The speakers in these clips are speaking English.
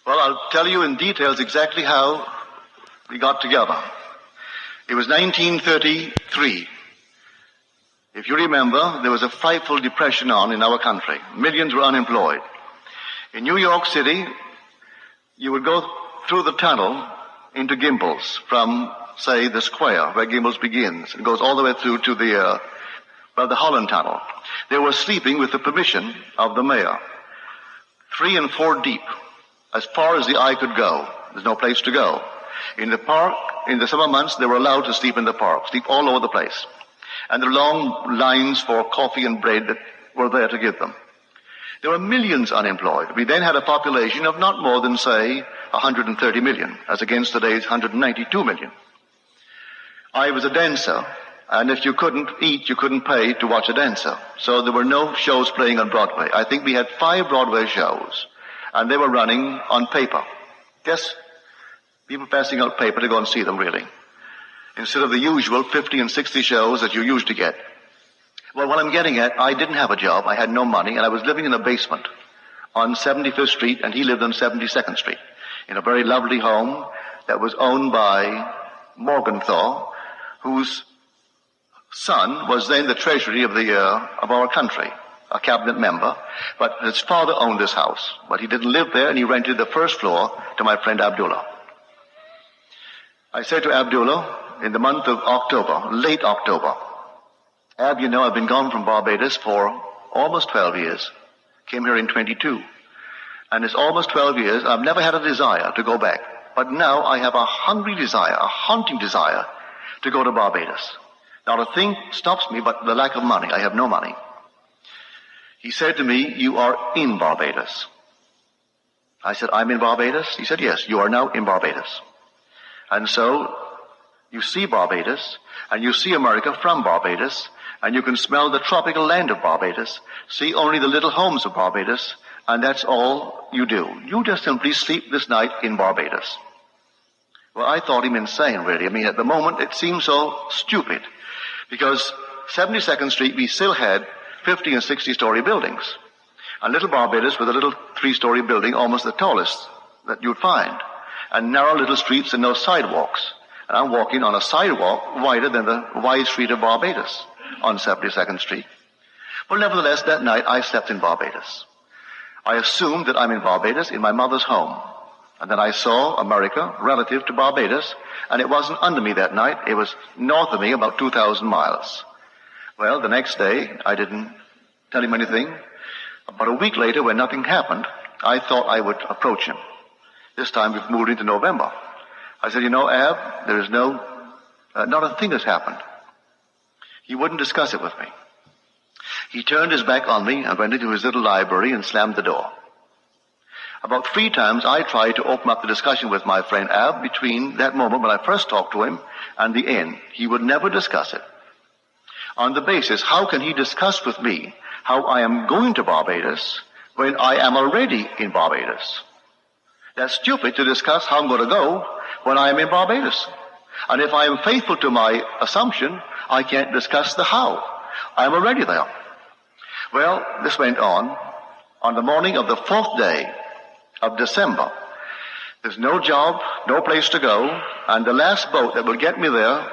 Well, I'll tell you in details exactly how we got together. It was 1933. If you remember, there was a frightful depression on in our country. Millions were unemployed. In New York City, you would go through the tunnel into Gimbels from, say, the square where Gimbels begins. It goes all the way through to the Holland Tunnel. They were sleeping with the permission of the mayor. 3 and 4 deep, as far as the eye could go. There's no place to go. In the park, in the summer months, they were allowed to sleep in the park, sleep all over the place. And there were long lines for coffee and bread that were there to give them. There were millions unemployed. We then had a population of not more than, say, 130 million, as against today's 192 million. I was a dancer, and if you couldn't eat, you couldn't pay to watch a dancer. So there were no shows playing on Broadway. I think we had 5 Broadway shows, and they were running on paper. Yes, people passing out paper to go and see them, really, instead of the usual 50 and 60 shows that you used to get. Well, what I'm getting at, I didn't have a job, I had no money, and I was living in a basement on 75th Street, and he lived on 72nd Street, in a very lovely home that was owned by Morgenthau, whose son was then the treasury of our country, a cabinet member, but his father owned this house, but he didn't live there, and he rented the first floor to my friend Abdullah. I said to Abdullah, in the month of October, late October, Ab, you know, I've been gone from Barbados for almost 12 years. Came here in 22. And it's almost 12 years, I've never had a desire to go back. But now I have a hungry desire, a haunting desire to go to Barbados. Not a thing stops me but the lack of money. I have no money. He said to me, you are in Barbados. I said, I'm in Barbados? He said, yes, you are now in Barbados. And so, you see Barbados, and you see America from Barbados, and you can smell the tropical land of Barbados, see only the little homes of Barbados, and that's all you do. You just simply sleep this night in Barbados. Well, I thought him insane, really. I mean, at the moment, it seemed so stupid, because 72nd Street, we still had 50 and 60-story buildings. And little Barbados with a little 3-story building, almost the tallest that you'd find, and narrow little streets and no sidewalks. And I'm walking on a sidewalk wider than the wide street of Barbados on 72nd Street. Well, nevertheless, that night I slept in Barbados. I assumed that I'm in Barbados in my mother's home. And then I saw America relative to Barbados, and it wasn't under me that night. It was north of me about 2,000 miles. Well, the next day, I didn't tell him anything. About a week later, when nothing happened, I thought I would approach him. This time we've moved into November. I said, you know, Ab, there is not a thing has happened. He wouldn't discuss it with me. He turned his back on me and went into his little library and slammed the door. About 3 times I tried to open up the discussion with my friend Ab between that moment when I first talked to him and the end. He would never discuss it. On the basis, how can he discuss with me how I am going to Barbados when I am already in Barbados? That's stupid to discuss how I'm going to go when I am in Barbados. And if I am faithful to my assumption, I can't discuss the how. I am already there. Well, this went on. On the morning of the 4th day of December, there's no job, no place to go, and the last boat that will get me there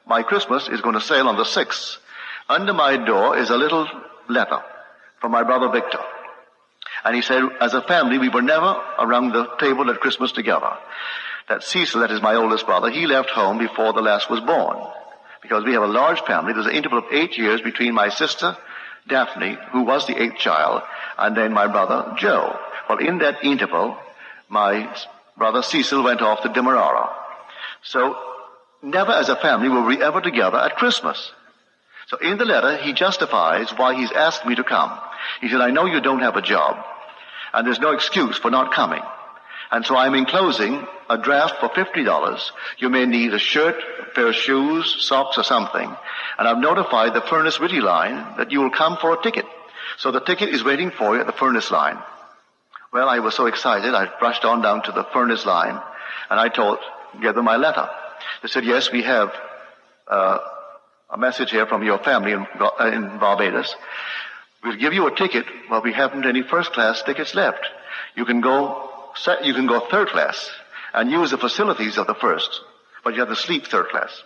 by Christmas is going to sail on the 6th. Under my door is a little letter from my brother Victor. And he said, as a family, we were never around the table at Christmas together. That Cecil, that is my oldest brother, he left home before the last was born. Because we have a large family, there's an interval of 8 years between my sister, Daphne, who was the 8th child, and then my brother, Joe. Well, in that interval, my brother Cecil went off to Demerara. So, never as a family were we ever together at Christmas. So in the letter, he justifies why he's asked me to come. He said, I know you don't have a job, and there's no excuse for not coming. And so I'm enclosing a draft for $50. You may need a shirt, a pair of shoes, socks, or something. And I've notified the Furnace Whitty line that you will come for a ticket. So the ticket is waiting for you at the Furnace line. Well, I was so excited, I rushed on down to the Furnace line, and I gave them my letter. They said, yes, we have a message here from your family in Barbados. We'll give you a ticket, but we haven't any first-class tickets left. You can go you can go third class and use the facilities of the first, but you have to sleep third class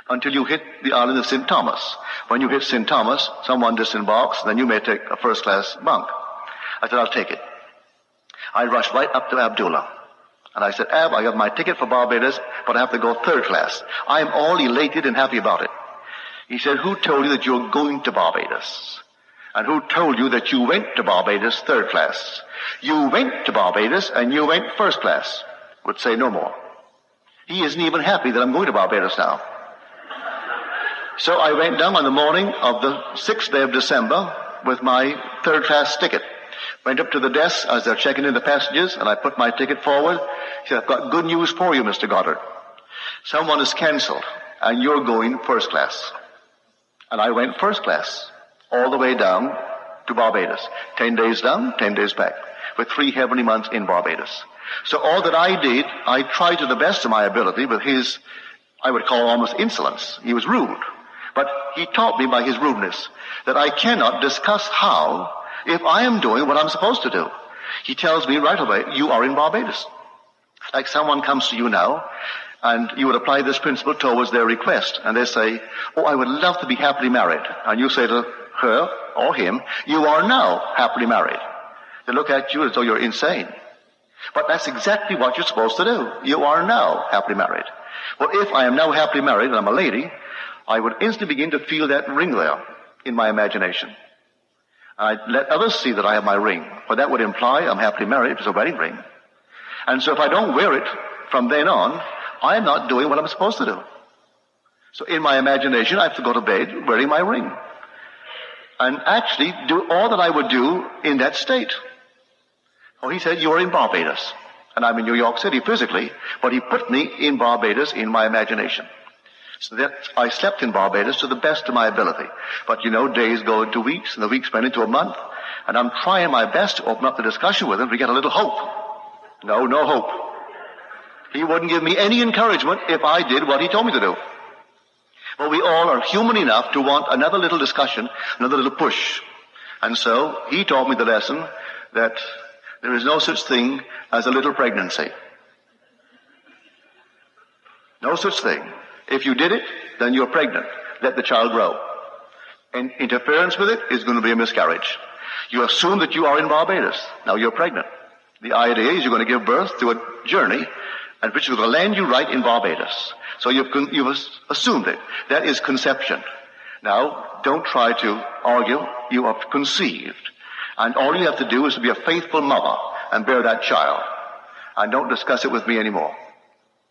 until you hit the island of St. Thomas. When you hit St. Thomas, someone disembarks, then you may take a first class bunk. I said, I'll take it. I rushed right up to Abdullah. And I said, Ab, I got my ticket for Barbados, but I have to go third class. I am all elated and happy about it. He said, who told you that you're going to Barbados? And who told you that you went to Barbados third class? You went to Barbados and you went first class. Would say no more. He isn't even happy that I'm going to Barbados now. So I went down on the morning of the 6th day of December with my third class ticket. Went up to the desk as they're checking in the passengers, and I put my ticket forward. He said, I've got good news for you, Mr. Goddard. Someone has cancelled, and you're going first class. And I went first class, all the way down to Barbados. 10 days down, 10 days back, with 3 heavenly months in Barbados. So all that I did, I tried to the best of my ability with his, I would call almost insolence. He was rude. But he taught me by his rudeness that I cannot discuss how if I am doing what I'm supposed to do. He tells me right away, you are in Barbados. Like someone comes to you now, and you would apply this principle towards their request, and they say, oh, I would love to be happily married. And you say to her or him, you are now happily married. They look at you as though you're insane. But that's exactly what you're supposed to do. You are now happily married. Well, if I am now happily married and I'm a lady, I would instantly begin to feel that ring there in my imagination. I let others see that I have my ring, for that would imply I'm happily married. It's a wedding ring. And so if I don't wear it from then on, I'm not doing what I'm supposed to do. So in my imagination, I have to go to bed wearing my ring. And actually do all that I would do in that state. Oh, he said, you're in Barbados. And I'm in New York City physically, but he put me in Barbados in my imagination. So that I slept in Barbados to the best of my ability. But you know, days go into weeks, and the weeks went into a month, and I'm trying my best to open up the discussion with him to get a little hope. No hope. He wouldn't give me any encouragement if I did what he told me to do. But we all are human enough to want another little discussion, another little push. And so he taught me the lesson that there is no such thing as a little pregnancy. No such thing. If you did it, then you're pregnant. Let the child grow. And interference with it is going to be a miscarriage. You assume that you are in Barbados. Now you're pregnant. The idea is you're going to give birth to a journey and which is going to land you right in Barbados. So you've assumed it. That is conception. Now, don't try to argue. You have conceived. And all you have to do is to be a faithful mother and bear that child. And don't discuss it with me anymore.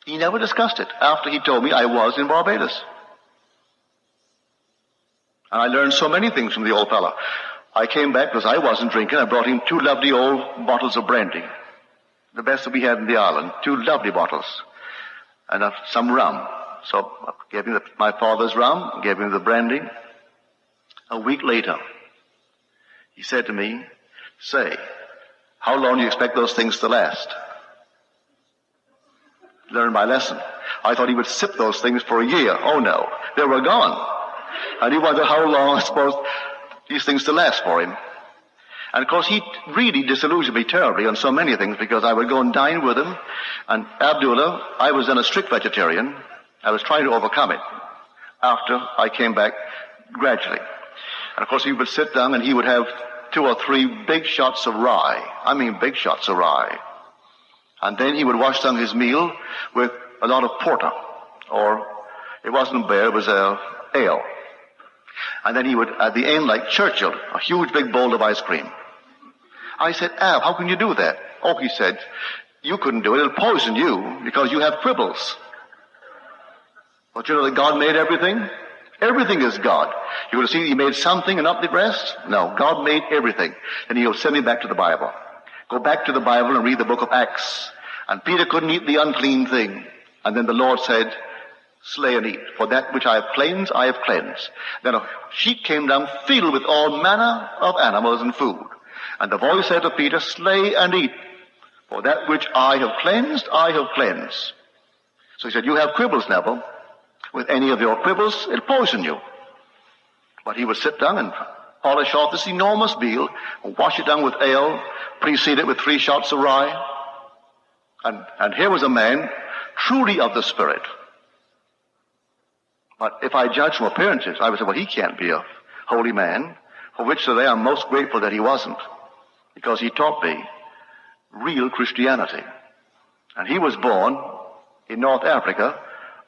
He never discussed it after he told me I was in Barbados. And I learned so many things from the old fellow. I came back because I wasn't drinking. I brought him 2 lovely old bottles of brandy. The best that we had in the island. 2 lovely bottles. And some rum. So I gave him my father's rum, gave him the brandy. A week later, he said to me, say, how long do you expect those things to last? Learned my lesson. I thought he would sip those things for a year. Oh no, they were gone. And he wondered how long I suppose these things to last for him. And of course he really disillusioned me terribly on so many things because I would go and dine with him. And Abdullah, I was then a strict vegetarian. I was trying to overcome it after I came back gradually. And of course he would sit down and he would have 2 or 3 big shots of rye. I mean big shots of rye. And then he would wash down his meal with a lot of porter. Or it wasn't beer, it was ale. And then he would, at the end, like Churchill, a huge big bowl of ice cream. I said, Ab, how can you do that? Oh, he said, you couldn't do it. It'll poison you because you have quibbles. But you know that God made everything? Everything is God. You would have seen he made something and not the rest? No, God made everything. And he'll send me back to the Bible. Go back to the Bible and read the book of Acts. And Peter couldn't eat the unclean thing. And then the Lord said, slay and eat. For that which I have cleansed, I have cleansed. Then a sheet came down filled with all manner of animals and food. And the voice said to Peter, slay and eat. For that which I have cleansed, I have cleansed. So he said, you have quibbles, Neville. With any of your quibbles, it'll poison you. But he would sit down and polish off this enormous meal, wash it down with ale, precede it with 3 shots of rye. And here was a man truly of the Spirit. But if I judge from appearances, I would say, well, he can't be a holy man, for which today I'm most grateful that he wasn't, because he taught me real Christianity. And he was born in North Africa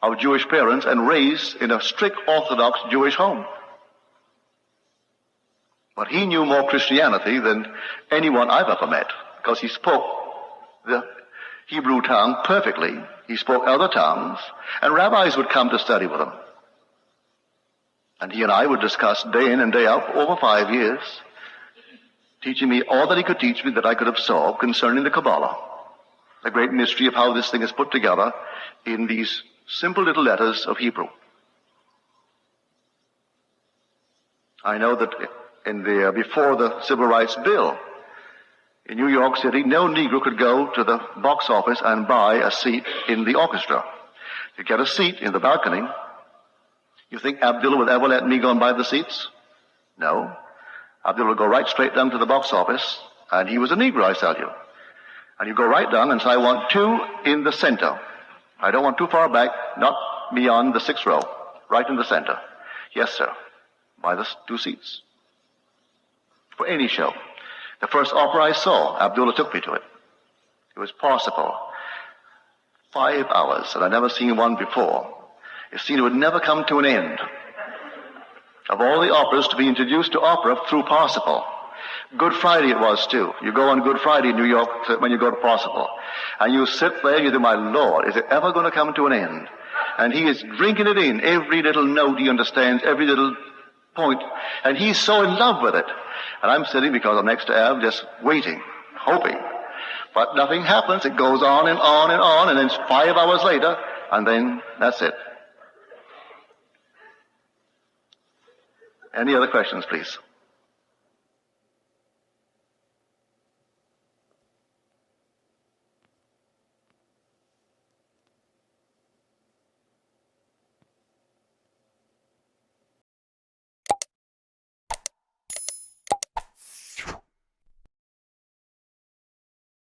of Jewish parents and raised in a strict Orthodox Jewish home. But he knew more Christianity than anyone I've ever met, because he spoke the Hebrew tongue perfectly. He spoke other tongues, and rabbis would come to study with him. And he and I would discuss day in and day out for over 5 years, teaching me all that he could teach me that I could absorb concerning the Kabbalah, the great mystery of how this thing is put together in these simple little letters of Hebrew. I know that before the Civil Rights Bill, in New York City, no Negro could go to the box office and buy a seat in the orchestra. To get a seat in the balcony, you think Abdullah would ever let me go and buy the seats? No. Abdullah would go right straight down to the box office, and he was a Negro, I tell you. And you go right down and say, I want two in the center. I don't want too far back, not beyond the 6th row, right in the center. Yes, sir. Buy the 2 seats. For any show. The first opera I saw, Abdullah took me to it. It was Parsifal. 5 hours, and I'd never seen one before. It seemed it would never come to an end. Of all the operas to be introduced to opera through Parsifal. Good Friday it was too. You go on Good Friday in New York when you go to Parsifal. And you sit there and you think, my Lord, is it ever going to come to an end? And he is drinking it in. Every little note he understands, every little point. And he's so in love with it. And I'm sitting, because I'm next to Ab, just waiting, hoping. But nothing happens. It goes on and on and on, and then 5 hours later, and then that's it. Any other questions, please?